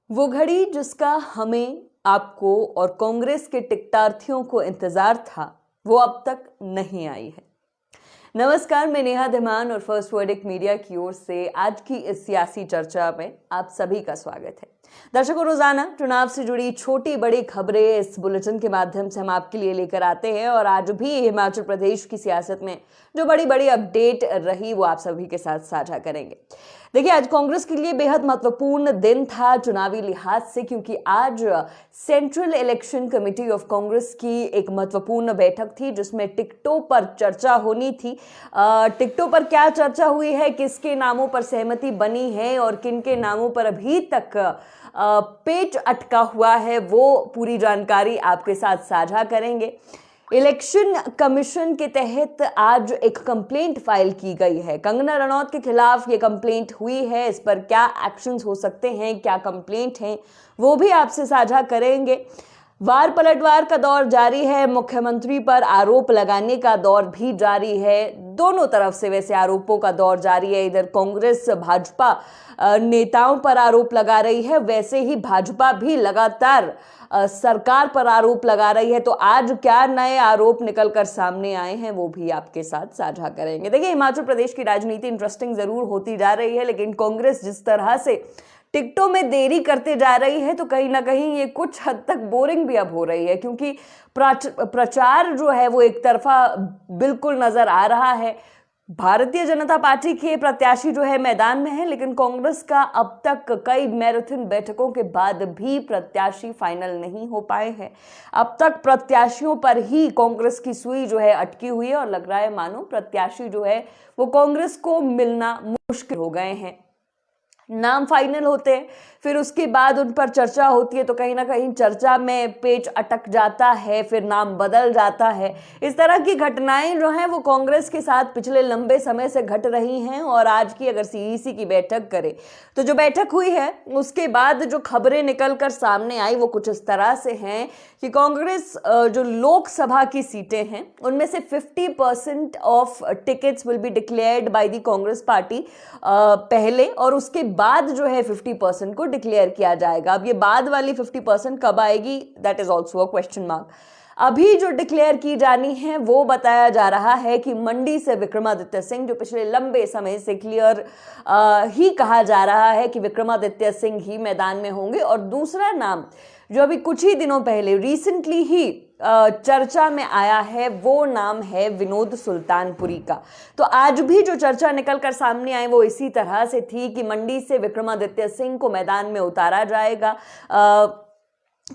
वो घड़ी जिसका हमें, आपको और कांग्रेस के टिकटार्थियों को इंतजार था, वो अब तक नहीं आई है। नमस्कार, मैं नेहा धीमान और फर्स्ट वर्डिक मीडिया की ओर से आज की इस सियासी चर्चा में आप सभी का स्वागत है। दर्शकों, रोजाना चुनाव से जुड़ी छोटी बड़ी खबरें इस बुलेटिन के माध्यम से हम आपके लिए लेकर आते हैं और आज भी हिमाचल प्रदेश की सियासत में जो बड़ी बड़ी अपडेट रही वो आप सभी के साथ साझा करेंगे। देखिए, आज कांग्रेस के लिए बेहद महत्वपूर्ण दिन था चुनावी लिहाज से, क्योंकि आज central election committee of Congress की एक महत्वपूर्ण बैठक थी जिसमें टिकटों पर चर्चा होनी थी। टिकटों पर क्या चर्चा हुई है, किसके नामों पर सहमति बनी है और किन के नामों पर अभी तक पेच अटका हुआ है, वो पूरी जानकारी आपके साथ साझा करेंगे। इलेक्शन कमीशन के तहत आज एक कंप्लेंट फाइल की गई है। कंगना रनौत के खिलाफ ये कंप्लेंट हुई है। इस पर क्या एक्शंस हो सकते हैं, क्या कंप्लेंट है, वो भी आपसे साझा करेंगे। वार पलटवार का दौर जारी है, मुख्यमंत्री पर आरोप लगाने का दौर भी जारी है। दोनों तरफ से वैसे आरोपों का दौर जारी है। इधर कांग्रेस भाजपा नेताओं पर आरोप लगा रही है, वैसे ही भाजपा भी लगातार सरकार पर आरोप लगा रही है। तो आज क्या नए आरोप निकलकर सामने आए हैं वो भी आपके साथ साझा करेंगे। देखिए, हिमाचल प्रदेश की राजनीति इंटरेस्टिंग जरूर होती जा रही है, लेकिन कांग्रेस जिस तरह से टिकटों में देरी करते जा रही है तो कहीं ना कहीं ये कुछ हद तक बोरिंग भी अब हो रही है, क्योंकि प्रचार जो है वो एक तरफा बिल्कुल नजर आ रहा है। भारतीय जनता पार्टी के प्रत्याशी जो है मैदान में है, लेकिन कांग्रेस का अब तक कई मैराथन बैठकों के बाद भी प्रत्याशी फाइनल नहीं हो पाए हैं। अब तक प्रत्याशियों पर ही कांग्रेस की सुई जो है अटकी हुई है और लग रहा है मानो प्रत्याशी जो है वो कांग्रेस को मिलना मुश्किल हो गए हैं। नाम फाइनल होते हैं, फिर उसके बाद उन पर चर्चा होती है तो कहीं ना कहीं चर्चा में पेच अटक जाता है, फिर नाम बदल जाता है। इस तरह की घटनाएं जो हैं वो कांग्रेस के साथ पिछले लंबे समय से घट रही हैं। और आज की अगर सीईसी की बैठक करें तो जो बैठक हुई है उसके बाद जो खबरें निकल कर सामने आई वो कुछ इस तरह से हैं कि कांग्रेस जो लोकसभा की सीटें हैं उनमें से 50% of tickets will be declared by the Congress party पहले, और उसके बाद जो है 50% को डिक्लेयर किया जाएगा। अब ये बाद वाली 50% कब आएगी, that is also a question mark. अभी जो डिक्लेयर की जानी है वो बताया जा रहा है कि मंडी से विक्रमादित्य सिंह, जो पिछले लंबे समय से क्लियर ही कहा जा रहा है कि विक्रमादित्य सिंह ही मैदान में होंगे। और दूसरा नाम जो अभी कुछ ही दिनों पहले रिसेंटली ही चर्चा में आया है वो नाम है विनोद सुल्तानपुरी का। तो आज भी जो चर्चा निकलकर सामने आई वो इसी तरह से थी कि मंडी से विक्रमादित्य सिंह को मैदान में उतारा जाएगा।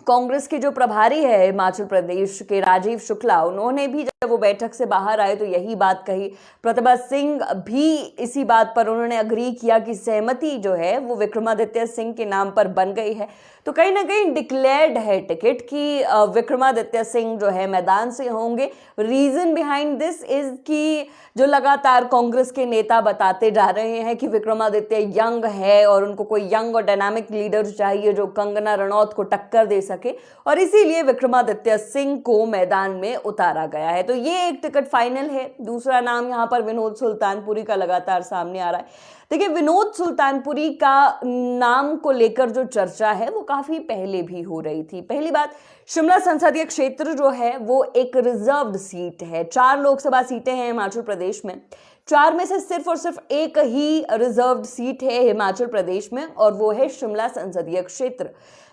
कांग्रेस के जो प्रभारी है हिमाचल प्रदेश के राजीव शुक्ला, उन्होंने भी जब वो बैठक से बाहर आए तो यही बात कही। प्रतिभा सिंह भी इसी बात पर उन्होंने अग्री किया कि सहमति जो है वो विक्रमादित्य सिंह के नाम पर बन गई है। तो कहीं ना कहीं डिक्लेयर्ड है टिकट कि विक्रमादित्य सिंह जो है मैदान से होंगे। रीजन बिहाइंड दिस इज कि जो लगातार कांग्रेस के नेता बताते जा रहे हैं कि विक्रमादित्य यंग है और उनको कोई यंग और डायनामिक लीडर चाहिए जो कंगना रनौत को टक्कर दे सके, और इसीलिए विक्रमादित्य सिंह को मैदान में उतारा गया है। तो ये एक टिकट फाइनल है। दूसरा नाम यहाँ पर विनोद सुल्तानपुरी का लगातार सामने आ रहा है। देखिए, विनोद सुल्तानपुरी का नाम को लेकर जो चर्चा है वो काफी पहले भी हो रही थी। पहली बात, शिमला संसदीय क्षेत्र जो है वो एक रिजर्व्ड सीट है। 4 लोकसभा सीटें हैं हिमाचल प्रदेश में, 4 में से सिर्फ और सिर्फ एक ही रिजर्व्ड सीट है हिमाचल प्रदेश में और वो है शिमला संसदीय क्षेत्र।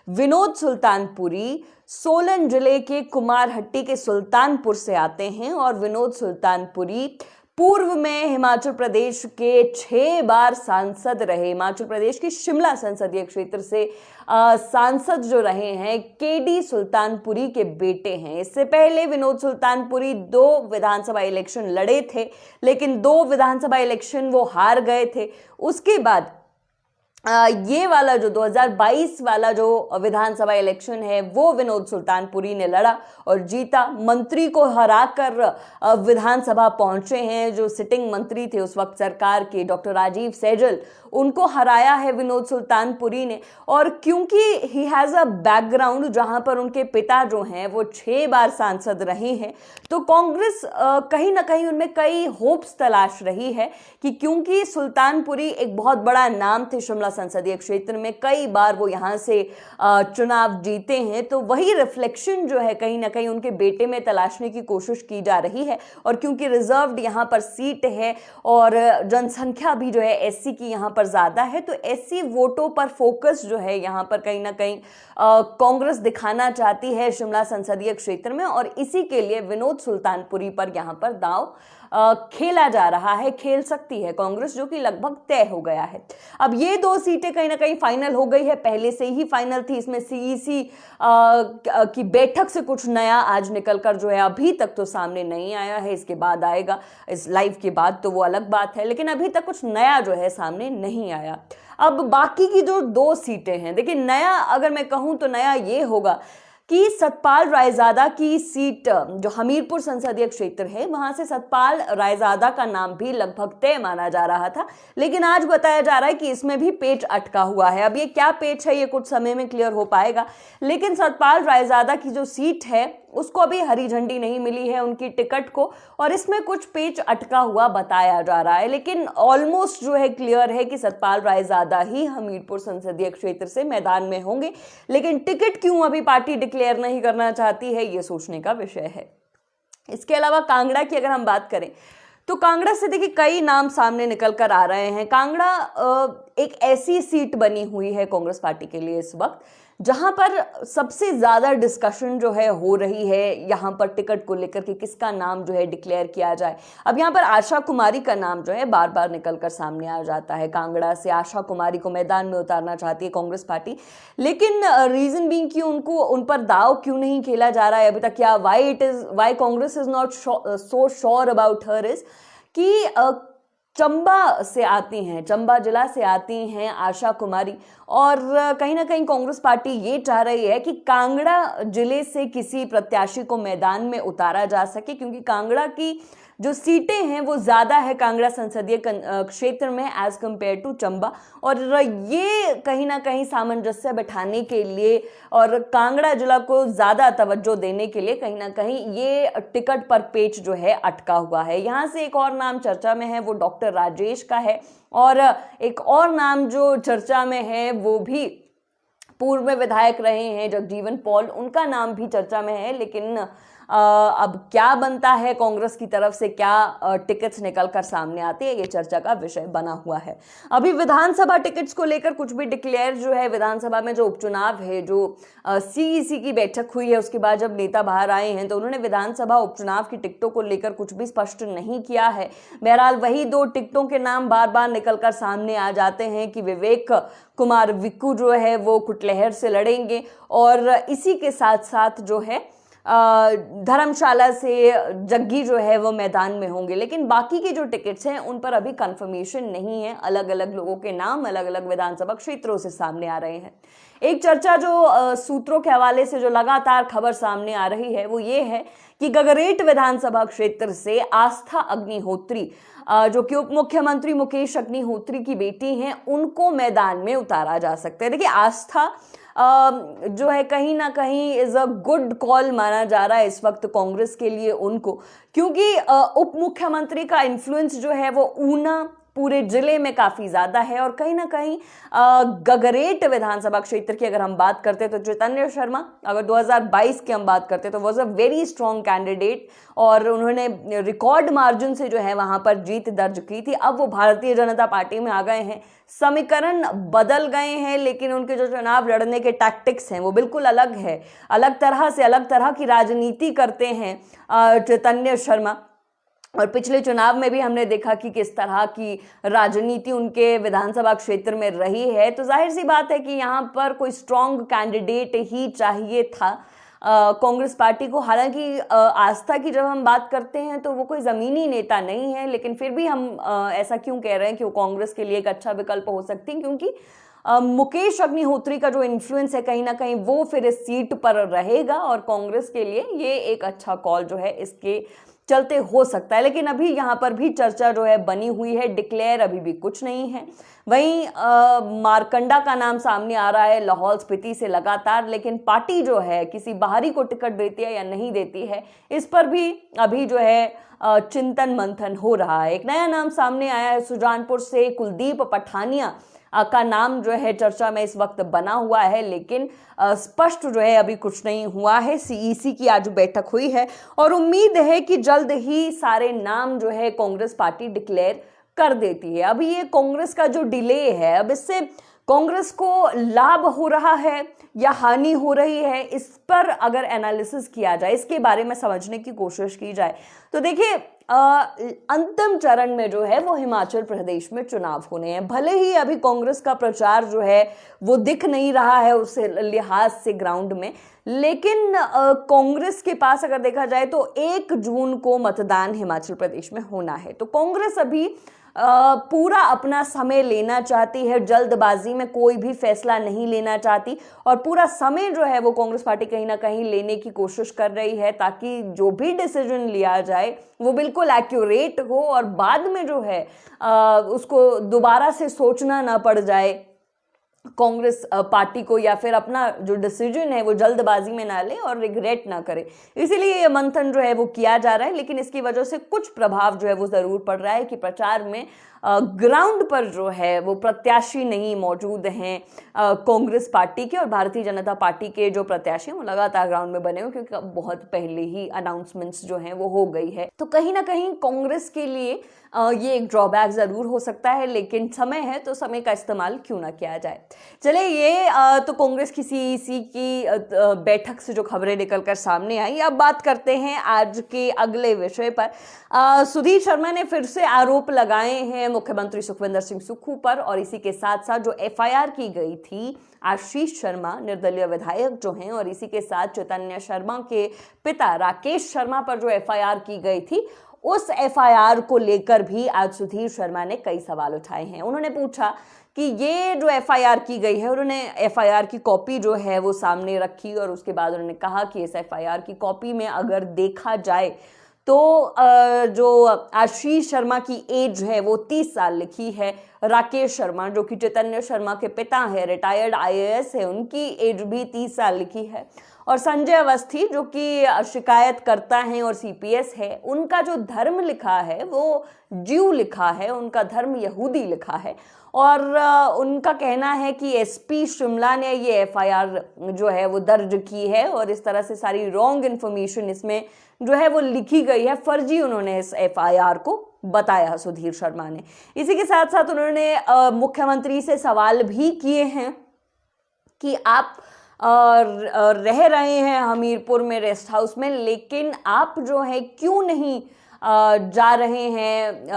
विनोद सुल्तानपुरी सोलन जिले के कुमारहट्टी के सुल्तानपुर से आते हैं और विनोद सुल्तानपुरी पूर्व में हिमाचल प्रदेश के 6 बार सांसद रहे। हिमाचल प्रदेश की शिमला संसदीय क्षेत्र से सांसद जो रहे हैं केडी सुल्तानपुरी के बेटे हैं। इससे पहले विनोद सुल्तानपुरी 2 विधानसभा इलेक्शन लड़े थे, लेकिन 2 विधानसभा इलेक्शन वो हार गए थे। उसके बाद ये वाला जो 2022 वाला जो विधानसभा इलेक्शन है वो विनोद सुल्तानपुरी ने लड़ा और जीता। मंत्री को हराकर विधानसभा पहुंचे हैं। जो सिटिंग मंत्री थे उस वक्त सरकार के, डॉक्टर राजीव सैजल, उनको हराया है विनोद सुल्तानपुरी ने। और क्योंकि ही हैज अ बैकग्राउंड जहां पर उनके पिता जो हैं वो 6 बार सांसद रहे हैं, तो कांग्रेस कहीं ना कहीं उनमें कई होप्स तलाश रही है कि क्योंकि सुल्तानपुरी एक बहुत बड़ा नाम थे शिमला संसदीय क्षेत्र में कई बार वो यहाँ से चुनाव जीते हैं, तो वही रिफ्लेक्शन जो है कहीं ना कहीं उनके बेटे में तलाशने की कोशिश की जा रही है। और क्योंकि रिजर्व्ड यहाँ पर सीट है और जनसंख्या भी जो है एससी की यहाँ पर ज्यादा है, तो एससी वोटों पर फोकस जो है यहाँ पर कहीं ना कहीं कांग्रेस दिखाना चाहती है शिमला संसदीय क्षेत्र में, और इसी के लिए विनोद सुल्तानपुरी पर यहाँ पर दांव खेला जा रहा है। खेल सकती है कांग्रेस, जो कि लगभग तय हो गया है। अब ये 2 सीटें कहीं ना कहीं फाइनल हो गई है, पहले से ही फाइनल थी। इसमें सीईसी की बैठक से कुछ नया आज निकलकर जो है अभी तक तो सामने नहीं आया है, इसके बाद आएगा, इस लाइव के बाद तो वो अलग बात है, लेकिन अभी तक कुछ नया जो है सामने नहीं आया। अब बाकी की जो 2 सीटें हैं, देखिए नया अगर मैं कहूं तो नया ये होगा कि सतपाल रायजादा की सीट जो हमीरपुर संसदीय क्षेत्र है, वहां से सतपाल रायजादा का नाम भी लगभग तय माना जा रहा था, लेकिन आज बताया जा रहा है कि इसमें भी पेच अटका हुआ है। अब ये क्या पेच है ये कुछ समय में क्लियर हो पाएगा, लेकिन सतपाल रायजादा की जो सीट है उसको अभी हरी झंडी नहीं मिली है उनकी टिकट को, और इसमें कुछ पेच अटका हुआ बताया जा रहा है। लेकिन ऑलमोस्ट जो है क्लियर है कि सतपाल रायजादा ही हमीरपुर संसदीय क्षेत्र से मैदान में होंगे, लेकिन टिकट क्यों अभी पार्टी डिक्लेयर नहीं करना चाहती है ये सोचने का विषय है। इसके अलावा कांगड़ा की अगर हम बात करें तो कांगड़ा से देखिए कई नाम सामने निकल कर आ रहे हैं। कांगड़ा एक ऐसी सीट बनी हुई है कांग्रेस पार्टी के लिए इस वक्त जहां पर सबसे ज्यादा डिस्कशन जो है हो रही है यहां पर टिकट को लेकर के किसका नाम जो है डिक्लेयर किया जाए। अब यहां पर आशा कुमारी का नाम जो है बार बार निकलकर सामने आ जाता है। कांगड़ा से आशा कुमारी को मैदान में उतारना चाहती है कांग्रेस पार्टी, लेकिन रीजन बीइंग कि उनको उन पर दाव क्यों नहीं खेला जा रहा है अभी तक, या why Congress is not so sure about her is कि चंबा से आती हैं, चंबा जिला से आती हैं आशा कुमारी, और कहीं ना कहीं कांग्रेस पार्टी ये चाह रही है कि कांगड़ा जिले से किसी प्रत्याशी को मैदान में उतारा जा सके, क्योंकि कांगड़ा की जो सीटें हैं वो ज्यादा है कांगड़ा संसदीय क्षेत्र में एज कंपेयर टू चंबा, और ये कहीं ना कहीं सामंजस्य बैठाने के लिए और कांगड़ा जिला को ज्यादा तवज्जो देने के लिए कहीं ना कहीं ये टिकट पर पेच जो है अटका हुआ है। यहाँ से एक और नाम चर्चा में है वो डॉक्टर राजेश का है, और एक और नाम जो चर्चा में है वो भी पूर्व में विधायक रहे हैं जगजीवन पॉल, उनका नाम भी चर्चा में है। लेकिन अब क्या बनता है कांग्रेस की तरफ से, क्या टिकट्स निकलकर सामने आते हैं, ये चर्चा का विषय बना हुआ है। अभी विधानसभा टिकट्स को लेकर कुछ भी डिक्लेयर जो है, विधानसभा में जो उपचुनाव है, जो सीईसी की बैठक हुई है उसके बाद जब नेता बाहर आए हैं तो उन्होंने विधानसभा उपचुनाव की टिकटों को लेकर कुछ भी स्पष्ट नहीं किया है। बहरहाल वही 2 टिकटों के नाम बार बार निकलकर सामने आ जाते हैं कि विवेक कुमार विक्कू जो है वो कुटलहर से लड़ेंगे, और इसी के साथ साथ जो है धर्मशाला से जग्गी जो है वो मैदान में होंगे। लेकिन बाकी की जो टिकट्स हैं उन पर अभी कंफर्मेशन नहीं है, अलग अलग लोगों के नाम अलग अलग विधानसभा क्षेत्रों से सामने आ रहे हैं। एक चर्चा जो सूत्रों के हवाले से जो लगातार खबर सामने आ रही है वो ये है कि गगरेट विधानसभा क्षेत्र से आस्था अग्निहोत्री जो कि उप मुख्यमंत्री मुकेश अग्निहोत्री की बेटी हैं, उनको मैदान में उतारा जा सकता है। देखिए आस्था जो है कहीं ना कहीं इज अ गुड कॉल माना जा रहा है इस वक्त कांग्रेस के लिए उनको, क्योंकि उप मुख्यमंत्री का इन्फ्लुएंस जो है वो ऊना पूरे जिले में काफी ज्यादा है, और कहीं ना कहीं गगरेट विधानसभा क्षेत्र की अगर हम बात करते हैं तो चैतन्य शर्मा अगर 2022 की हम बात करते हैं तो was a very strong candidate, और उन्होंने रिकॉर्ड मार्जिन से जो है वहां पर जीत दर्ज की थी। अब वो भारतीय जनता पार्टी में आ गए हैं, समीकरण बदल गए हैं, लेकिन उनके जो चुनाव लड़ने के टैक्टिक्स हैं वो बिल्कुल अलग है, अलग तरह की राजनीति करते हैं चैतन्य शर्मा। और पिछले चुनाव में भी हमने देखा कि किस तरह की राजनीति उनके विधानसभा क्षेत्र में रही है, तो जाहिर सी बात है कि यहाँ पर कोई स्ट्रॉन्ग कैंडिडेट ही चाहिए था कांग्रेस पार्टी को। हालांकि आस्था की जब हम बात करते हैं तो वो कोई ज़मीनी नेता नहीं है, लेकिन फिर भी हम ऐसा क्यों कह रहे हैं कि वो कांग्रेस के लिए एक अच्छा विकल्प हो सकती है, क्योंकि मुकेश अग्निहोत्री का जो इन्फ्लुएंस है कहीं ना कहीं वो फिर इस सीट पर रहेगा, और कांग्रेस के लिए ये एक अच्छा कॉल जो है इसके चलते हो सकता है। लेकिन अभी यहाँ पर भी चर्चा जो है बनी हुई है, डिक्लेयर अभी भी कुछ नहीं है। वहीं मारकंडा का नाम सामने आ रहा है लाहौल स्पीति से लगातार, लेकिन पार्टी जो है किसी बाहरी को टिकट देती है या नहीं देती है इस पर भी अभी जो है चिंतन मंथन हो रहा है। एक नया नाम सामने आया है, सुजानपुर से कुलदीप पठानिया का नाम जो है चर्चा में इस वक्त बना हुआ है, लेकिन स्पष्ट जो है अभी कुछ नहीं हुआ है। सीईसी की आज बैठक हुई है और उम्मीद है कि जल्द ही सारे नाम जो है कांग्रेस पार्टी डिक्लेयर कर देती है। अभी ये कांग्रेस का जो डिले है, अब इससे कांग्रेस को लाभ हो रहा है या हानि हो रही है, इस पर अगर एनालिसिस किया जाए, इसके बारे में समझने की कोशिश की जाए तो देखिए अंतिम चरण में जो है वो हिमाचल प्रदेश में चुनाव होने हैं। भले ही अभी कांग्रेस का प्रचार जो है वो दिख नहीं रहा है उस लिहाज से ग्राउंड में, लेकिन कांग्रेस के पास अगर देखा जाए तो 1 जून को मतदान हिमाचल प्रदेश में होना है। तो कांग्रेस अभी पूरा अपना समय लेना चाहती है, जल्दबाजी में कोई भी फैसला नहीं लेना चाहती और पूरा समय जो है वो कांग्रेस पार्टी कहीं ना कहीं लेने की कोशिश कर रही है ताकि जो भी डिसीजन लिया जाए वो बिल्कुल एक्यूरेट हो और बाद में जो है उसको दोबारा से सोचना ना पड़ जाए कांग्रेस पार्टी को, या फिर अपना जो डिसीजन है वो जल्दबाजी में ना ले और रिग्रेट ना करे। इसीलिए ये मंथन जो है वो किया जा रहा है, लेकिन इसकी वजह से कुछ प्रभाव जो है वो जरूर पड़ रहा है कि प्रचार में ग्राउंड पर जो है वो प्रत्याशी नहीं मौजूद हैं कांग्रेस पार्टी के, और भारतीय जनता पार्टी के जो प्रत्याशी हैं वो लगातार ग्राउंड में बने हुए, क्योंकि बहुत पहले ही अनाउंसमेंट्स जो हैं वो हो गई है। तो कहीं ना कहीं कांग्रेस के लिए ये एक ड्रॉबैक जरूर हो सकता है, लेकिन समय है तो समय का इस्तेमाल क्यों ना किया जाए। चले ये तो कांग्रेस की सीईसी की बैठक से जो खबरें निकलकर सामने आई। अब बात करते हैं आज के अगले विषय पर। सुधीर शर्मा ने फिर से आरोप लगाए हैं मुख्यमंत्री सुखविंदर सिंह सुक्खू पर, और इसी के साथ साथ जो एफआईआर की गई थी आशीष शर्मा निर्दलीय विधायक जो हैं, और इसी के साथ चैतन्य शर्मा के पिता राकेश शर्मा पर जो एफआईआर की गई थी, उस एफआईआर को लेकर भी आज सुधीर शर्मा ने कई सवाल उठाए हैं। उन्होंने पूछा कि ये जो एफआईआर की गई है, उन्होंने एफआईआर की कॉपी जो है वो सामने रखी और उसके बाद उन्होंने कहा कि इस एफआईआर की कॉपी में अगर देखा जाए तो जो आशीष शर्मा की एज है वो 30 साल लिखी है। राकेश शर्मा जो कि चैतन्य शर्मा के पिता है, रिटायर्ड आईएएस है, उनकी एज भी 30 साल लिखी है। और संजय अवस्थी जो कि शिकायत करता है और सीपीएस है, उनका जो धर्म लिखा है वो ज्यू लिखा है, उनका धर्म यहूदी लिखा है। और उनका कहना है कि एसपी शिमला ने ये एफआईआर जो है वो दर्ज की है और इस तरह से सारी रॉन्ग इन्फॉर्मेशन इसमें जो है वो लिखी गई है, फर्जी उन्होंने इस एफआईआर को बताया सुधीर शर्मा ने। इसी के साथ साथ उन्होंने मुख्यमंत्री से सवाल भी किए हैं कि आप रह रहे हैं हमीरपुर में रेस्ट हाउस में, लेकिन आप जो है क्यों नहीं जा रहे हैं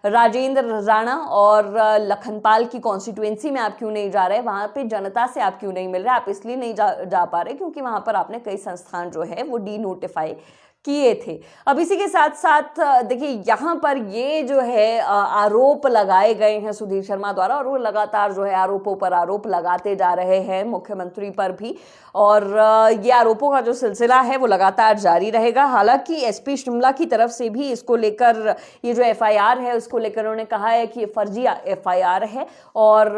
राजेंद्र राणा और लखनपाल की कॉन्स्टिट्यूएंसी में आप क्यों नहीं जा रहे, वहां पे जनता से आप क्यों नहीं मिल रहे। आप इसलिए नहीं जा पा रहे क्योंकि वहां पर आपने कई संस्थान जो है वो डीनोटिफाई किए थे। अब इसी के साथ साथ देखिए यहाँ पर ये जो है आरोप लगाए गए हैं सुधीर शर्मा द्वारा, और वो लगातार जो है आरोपों पर आरोप लगाते जा रहे हैं मुख्यमंत्री पर भी, और ये आरोपों का जो सिलसिला है वो लगातार जारी रहेगा। हालांकि एसपी शिमला की तरफ से भी इसको लेकर, ये जो एफआईआर है उसको लेकर उन्होंने कहा है कि ये फर्जी एफआईआर है और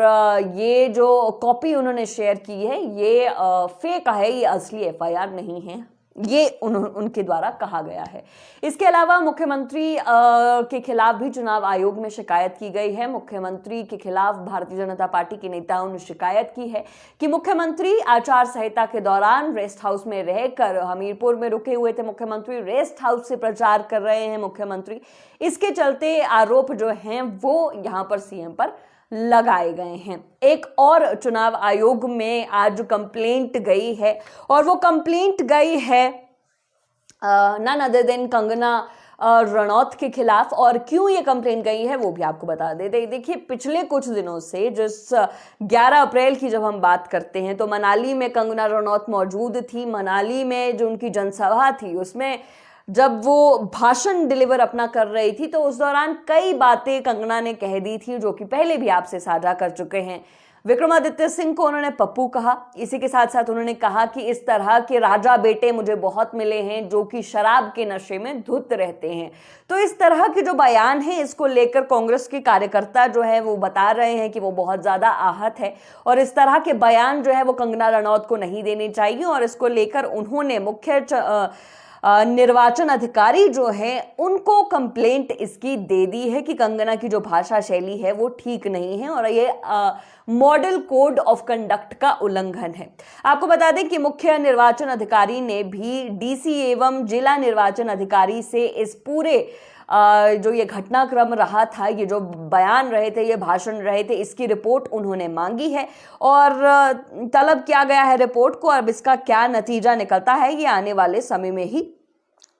ये जो कॉपी उन्होंने शेयर की है ये फेक है, ये असली एफआईआर नहीं है, ये उनके द्वारा कहा गया है। इसके अलावा मुख्यमंत्री के खिलाफ भी चुनाव आयोग में शिकायत की गई है। मुख्यमंत्री के खिलाफ भारतीय जनता पार्टी के नेताओं ने शिकायत की है कि मुख्यमंत्री आचार संहिता के दौरान रेस्ट हाउस में रहकर, हमीरपुर में रुके हुए थे मुख्यमंत्री, रेस्ट हाउस से प्रचार कर रहे हैं मुख्यमंत्री। इसके चलते आरोप जो हैं वो यहाँ पर सीएम पर लगाए गए हैं। एक और चुनाव आयोग में आज कंप्लेंट गई है, और वो कंप्लेंट गई है none other than Kangana Ranaut के खिलाफ। और क्यों ये कंप्लेंट गई है वो भी आपको बता दे। देखिए पिछले कुछ दिनों से, जिस 11 अप्रैल की जब हम बात करते हैं, तो मनाली में कंगना रणौत मौजूद थी। मनाली में जो उनकी जनसभा थी उसमें जब वो भाषण डिलीवर अपना कर रही थी तो उस दौरान कई बातें कंगना ने कह दी थी जो कि पहले भी आपसे साझा कर चुके हैं। विक्रमादित्य सिंह को उन्होंने पप्पू कहा। इसी के साथ साथ उन्होंने कहा कि इस तरह के राजा बेटे मुझे बहुत मिले हैं जो कि शराब के नशे में धुत रहते हैं। तो इस तरह के जो बयान है इसको लेकर कांग्रेस के कार्यकर्ता जो है वो बता रहे हैं कि वो बहुत ज्यादा आहत है और इस तरह के बयान जो है वो कंगना रणौत को नहीं देने चाहिए। और इसको लेकर उन्होंने मुख्य निर्वाचन अधिकारी जो है उनको कंप्लेंट इसकी दे दी है कि कंगना की जो भाषा शैली है वो ठीक नहीं है और ये मॉडल कोड ऑफ कंडक्ट का उल्लंघन है। आपको बता दें कि मुख्य निर्वाचन अधिकारी ने भी डीसी एवं जिला निर्वाचन अधिकारी से इस पूरे जो ये घटनाक्रम रहा था, ये जो बयान रहे थे, ये भाषण रहे थे, इसकी रिपोर्ट उन्होंने मांगी है और तलब किया गया है रिपोर्ट को। अब इसका क्या नतीजा निकलता है ये आने वाले समय में ही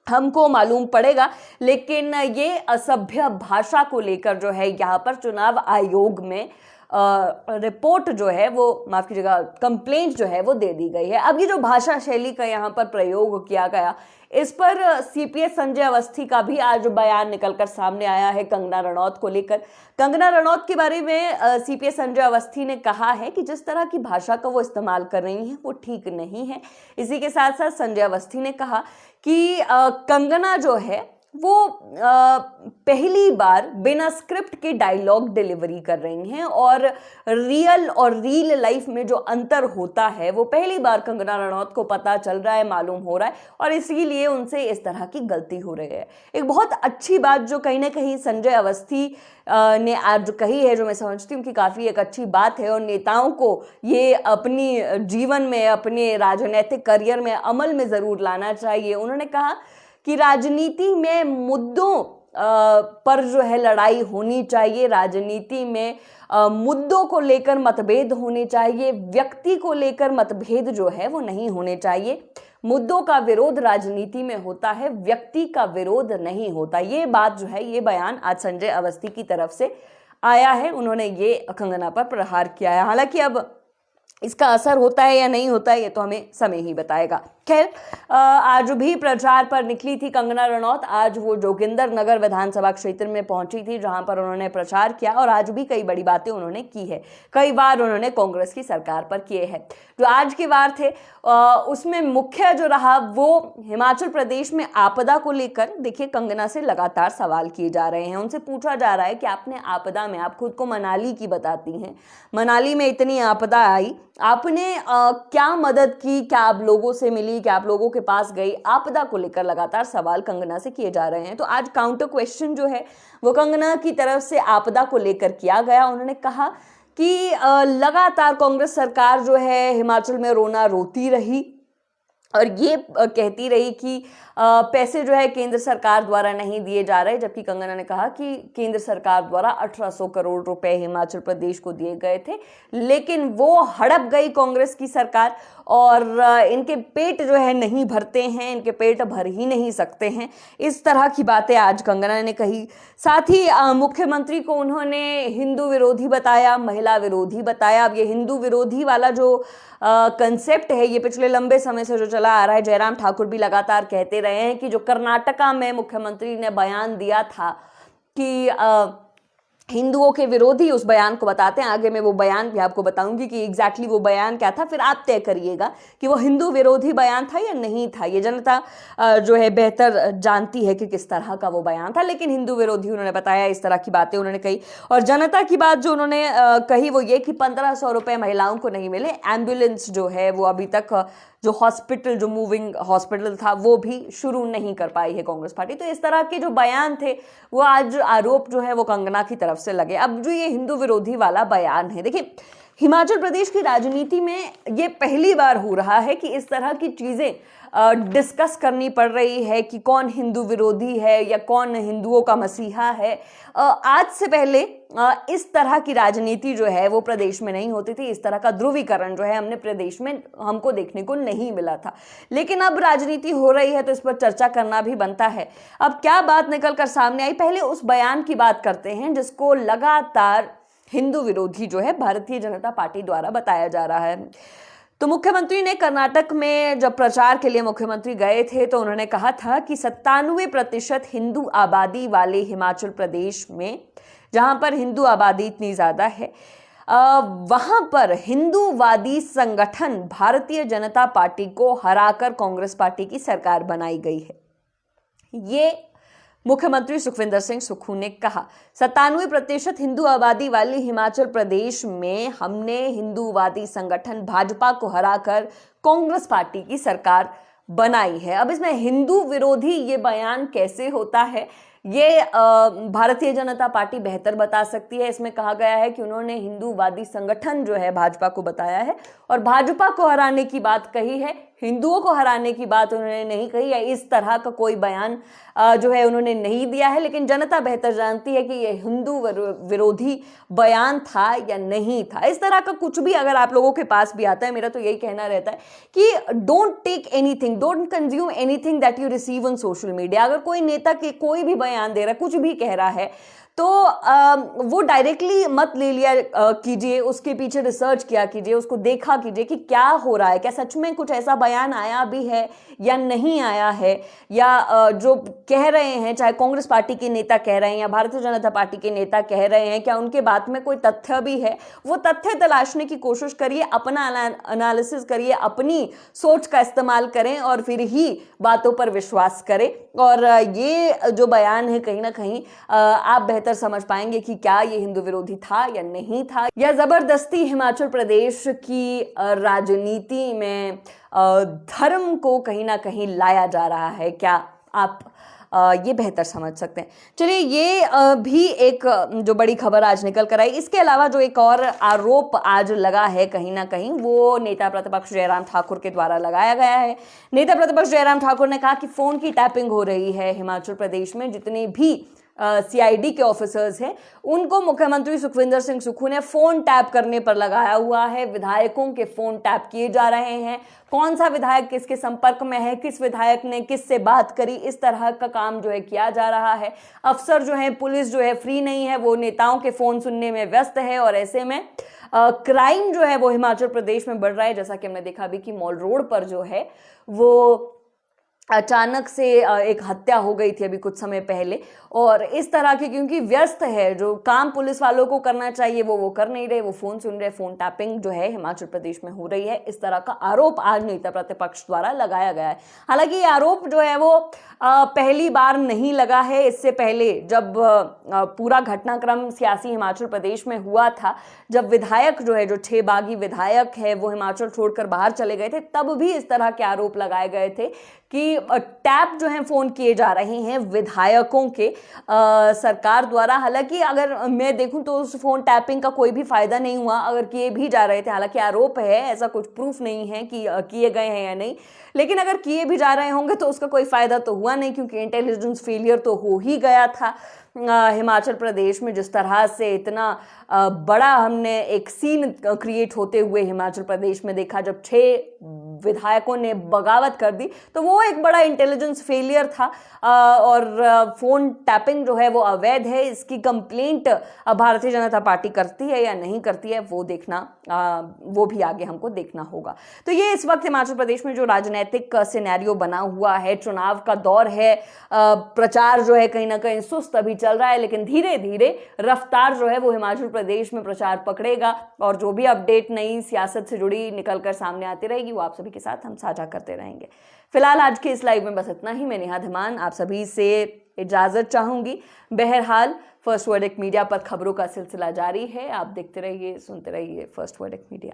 हमको मालूम पड़ेगा। लेकिन ये असभ्य भाषा को लेकर जो है यहाँ पर चुनाव आयोग में रिपोर्ट जो है वो, माफ कीजिएगा, कंप्लेंट जो है वो दे दी गई है। अब ये जो भाषा शैली का यहाँ पर प्रयोग किया गया, इस पर सीपीएस संजय अवस्थी का भी आज बयान निकलकर सामने आया है कंगना रनौत को लेकर। कंगना रनौत के बारे में सीपीएस संजय अवस्थी ने कहा है कि जिस तरह की भाषा का वो इस्तेमाल कर रही हैं वो ठीक नहीं है। इसी के साथ साथ संजय अवस्थी ने कहा कि कंगना जो है वो पहली बार बिना स्क्रिप्ट के डायलॉग डिलीवरी कर रही हैं और रियल और रील लाइफ में जो अंतर होता है वो पहली बार कंगना रनौत को पता चल रहा है, मालूम हो रहा है और इसीलिए उनसे इस तरह की गलती हो रही है। एक बहुत अच्छी बात जो कहीं ना कहीं संजय अवस्थी ने आज जो कही है, जो मैं समझती हूँ कि काफ़ी एक अच्छी बात है और नेताओं को ये अपनी जीवन में, अपने राजनीतिक करियर में अमल में ज़रूर लाना चाहिए। उन्होंने कहा कि राजनीति में मुद्दों पर जो है लड़ाई होनी चाहिए, राजनीति में मुद्दों को लेकर मतभेद होने चाहिए, व्यक्ति को लेकर मतभेद जो है वो नहीं होने चाहिए। मुद्दों का विरोध राजनीति में होता है, व्यक्ति का विरोध नहीं होता। ये बात जो है, ये बयान आज संजय अवस्थी की तरफ से आया है। उन्होंने ये कंगना पर प्रहार किया है। हालांकि अब इसका असर होता है या नहीं होता है ये तो हमें समय ही बताएगा। खैर, आज भी प्रचार पर निकली थी कंगना रनौत। आज वो जोगिंदर नगर विधानसभा क्षेत्र में पहुंची थी जहां पर उन्होंने प्रचार किया और आज भी कई बड़ी बातें उन्होंने की है। कई बार उन्होंने कांग्रेस की सरकार पर किए हैं। जो आज के वार थे उसमें मुख्य जो रहा वो हिमाचल प्रदेश में आपदा को लेकर। देखिए, कंगना से लगातार सवाल किए जा रहे हैं, उनसे पूछा जा रहा है कि आपने आपदा में, आप खुद को मनाली की बताती हैं, मनाली में इतनी आपदा आई, आपने क्या मदद की, क्या आप लोगों से मिली, क्या आप लोगों के पास गई? आपदा को लेकर लगातार सवाल कंगना से किए जा रहे हैं। तो आज काउंटर क्वेश्चन जो है वो कंगना की तरफ से आपदा को लेकर किया गया। उन्होंने कहा कि लगातार कांग्रेस सरकार जो है हिमाचल में रोना रोती रही और ये कहती रही कि पैसे जो है केंद्र सरकार द्वारा नहीं दिए जा रहे, जबकि कंगना ने कहा कि केंद्र सरकार द्वारा 1800 करोड़ रुपए हिमाचल प्रदेश को दिए गए थे, लेकिन वो हड़प गई कांग्रेस की सरकार और इनके पेट जो है नहीं भरते हैं, इनके पेट भर ही नहीं सकते हैं। इस तरह की बातें आज कंगना ने कही। साथ ही मुख्यमंत्री को उन्होंने हिंदू विरोधी बताया, महिला विरोधी बताया। अब ये हिंदू विरोधी वाला जो कंसेप्ट है ये पिछले लंबे समय से जो चला आ रहा है, जयराम ठाकुर भी लगातार कहते रहे हैं कि जो कर्नाटका में मुख्यमंत्री ने बयान दिया था कि हिंदुओं के विरोधी, उस बयान को बताते हैं, आगे मैं वो बयान भी आपको बताऊंगी कि एग्जैक्टली वो बयान क्या था, फिर आप तय करिएगा कि वो हिंदू विरोधी बयान था या नहीं था। ये जनता जो है बेहतर जानती है कि किस तरह का वो बयान था, लेकिन हिंदू विरोधी उन्होंने बताया, इस तरह की बातें उन्होंने कही। और जनता की बात जो उन्होंने कही वो ये कि 1500 रुपये महिलाओं को नहीं मिले, एम्बुलेंस जो है वो अभी तक जो हॉस्पिटल, जो मूविंग हॉस्पिटल था वो भी शुरू नहीं कर पाई है कांग्रेस पार्टी। तो इस तरह के जो बयान थे वो आज आरोप जो है वो कंगना की तरफ से लगे। अब जो ये हिंदू विरोधी वाला बयान है, देखिए हिमाचल प्रदेश की राजनीति में ये पहली बार हो रहा है कि इस तरह की चीजें डिस्कस करनी पड़ रही है कि कौन हिंदू विरोधी है या कौन हिंदुओं का मसीहा है। आज से पहले इस तरह की राजनीति जो है वो प्रदेश में नहीं होती थी। इस तरह का ध्रुवीकरण जो है हमने प्रदेश में हमको देखने को नहीं मिला था, लेकिन अब राजनीति हो रही है तो इस पर चर्चा करना भी बनता है। अब क्या बात निकल कर सामने आई, पहले उस बयान की बात करते हैं जिसको लगातार हिंदू विरोधी जो है भारतीय जनता पार्टी द्वारा बताया जा रहा है। तो मुख्यमंत्री ने कर्नाटक में जब प्रचार के लिए मुख्यमंत्री गए थे तो उन्होंने कहा था कि 97% हिंदू आबादी वाले हिमाचल प्रदेश में, जहां पर हिंदू आबादी इतनी ज्यादा है, वहां पर हिंदूवादी संगठन भारतीय जनता पार्टी को हराकर कांग्रेस पार्टी की सरकार बनाई गई है। ये मुख्यमंत्री सुखविंदर सिंह सुक्खू ने कहा 97% हिंदू आबादी वाली हिमाचल प्रदेश में हमने हिंदूवादी संगठन भाजपा को हराकर कांग्रेस पार्टी की सरकार बनाई है। अब इसमें हिंदू विरोधी ये बयान कैसे होता है, ये भारतीय जनता पार्टी बेहतर बता सकती है। इसमें कहा गया है कि उन्होंने हिंदूवादी संगठन जो है भाजपा को बताया है और भाजपा को हराने की बात कही है, हिंदुओं को हराने की बात उन्होंने नहीं कही, या इस तरह का कोई बयान जो है उन्होंने नहीं दिया है। लेकिन जनता बेहतर जानती है कि ये हिंदू विरोधी बयान था या नहीं था। इस तरह का कुछ भी अगर आप लोगों के पास भी आता है, मेरा तो यही कहना रहता है कि don't take anything, don't consume anything that you receive on social media. अगर कोई नेता के कोई भी बयान दे रहा है, कुछ भी कह रहा है, तो वो डायरेक्टली मत ले लिया कीजिए, उसके पीछे रिसर्च किया कीजिए, उसको देखा कीजिए कि क्या हो रहा है, क्या सच में कुछ ऐसा बयान आया भी है या नहीं आया है, या जो कह रहे हैं, चाहे कांग्रेस पार्टी के नेता कह रहे हैं या भारतीय जनता पार्टी के नेता कह रहे हैं, क्या उनके बात में कोई तथ्य भी है। वो तथ्य तलाशने की कोशिश करिए, अपना एनालिसिस करिए, अपनी सोच का इस्तेमाल करें और फिर ही बातों पर विश्वास करें। और ये जो बयान है कहीं ना कहीं आप बेहतर समझ पाएंगे कि क्या ये हिंदू विरोधी था या नहीं था, या जबरदस्ती हिमाचल प्रदेश की राजनीति में धर्म को कहीं ना कहीं लाया जा रहा है। क्या आप ये बेहतर समझ सकते हैं। चलिए, ये भी एक जो बड़ी खबर आज निकल कर आई। इसके अलावा जो एक और आरोप आज लगा है कहीं ना कहीं, वो नेता प्रतिपक्ष जयराम ठाकुर के द्वारा लगाया गया है। नेता प्रतिपक्ष जयराम ठाकुर ने कहा कि फोन की टैपिंग हो रही है हिमाचल प्रदेश में। जितने भी सीआईडी के ऑफिसर्स हैं उनको मुख्यमंत्री सुखविंदर सिंह सुक्खू ने फोन टैप करने पर लगाया हुआ है। विधायकों के फोन टैप किए जा रहे हैं, कौन सा विधायक किसके संपर्क में है, किस विधायक ने किससे बात करी, इस तरह का काम जो है किया जा रहा है। अफसर जो है, पुलिस जो है फ्री नहीं है, वो नेताओं के फोन सुनने में व्यस्त है और ऐसे में क्राइम जो है वो हिमाचल प्रदेश में बढ़ रहा है। जैसा कि हमने देखा भी कि मॉल रोड पर जो है वो अचानक से एक हत्या हो गई थी अभी कुछ समय पहले, और इस तरह के क्योंकि व्यस्त है, जो काम पुलिस वालों को करना चाहिए वो कर नहीं रहे, वो फोन सुन रहे। फोन टैपिंग जो है हिमाचल प्रदेश में हो रही है, इस तरह का आरोप आज नेता प्रतिपक्ष द्वारा लगाया गया है। हालांकि ये आरोप जो है वो पहली बार नहीं लगा है। इससे पहले जब पूरा घटनाक्रम सियासी हिमाचल प्रदेश में हुआ था, जब विधायक जो है, जो 6 बागी विधायक है, वो हिमाचल छोड़कर बाहर चले गए थे, तब भी इस तरह के आरोप लगाए गए थे कि टैप जो है फोन किए जा रहे हैं विधायकों के सरकार द्वारा। हालांकि अगर मैं देखूं तो उस फोन टैपिंग का कोई भी फायदा नहीं हुआ, अगर किए भी जा रहे थे। हालांकि आरोप है, ऐसा कुछ प्रूफ नहीं है कि किए गए हैं या नहीं, लेकिन अगर किए भी जा रहे होंगे तो उसका कोई फायदा तो हुआ नहीं, क्योंकि इंटेलिजेंस फेलियर तो हो ही गया था हिमाचल प्रदेश में। जिस तरह से इतना बड़ा हमने एक सीन क्रिएट होते हुए हिमाचल प्रदेश में देखा, जब 6 विधायकों ने बगावत कर दी, तो वो एक बड़ा इंटेलिजेंस फेलियर था। और फोन टैपिंग जो है वो अवैध है। इसकी कंप्लेंट भारतीय जनता पार्टी करती है या नहीं करती है, वो देखना, वो भी आगे हमको देखना होगा। तो ये इस वक्त हिमाचल प्रदेश में जो राजनीतिक सिनेरियो बना हुआ है, चुनाव का दौर है, प्रचार जो है कहीं ना कहीं सुस्त अभी चल रहा है, लेकिन धीरे धीरे रफ्तार जो है वो हिमाचल प्रदेश में प्रचार पकड़ेगा। और जो भी अपडेट नई सियासत से जुड़ी निकलकर सामने आती रहेगी, वो आप सभी के साथ हम साझा करते रहेंगे। फिलहाल आज के इस लाइव में बस इतना ही। मैं नेहा धीमान आप सभी से इजाजत चाहूंगी। बहरहाल फर्स्ट वर्डिक्ट मीडिया पर खबरों का सिलसिला जारी है। आप देखते रहिए, सुनते रहिए फर्स्ट वर्डिक्ट मीडिया।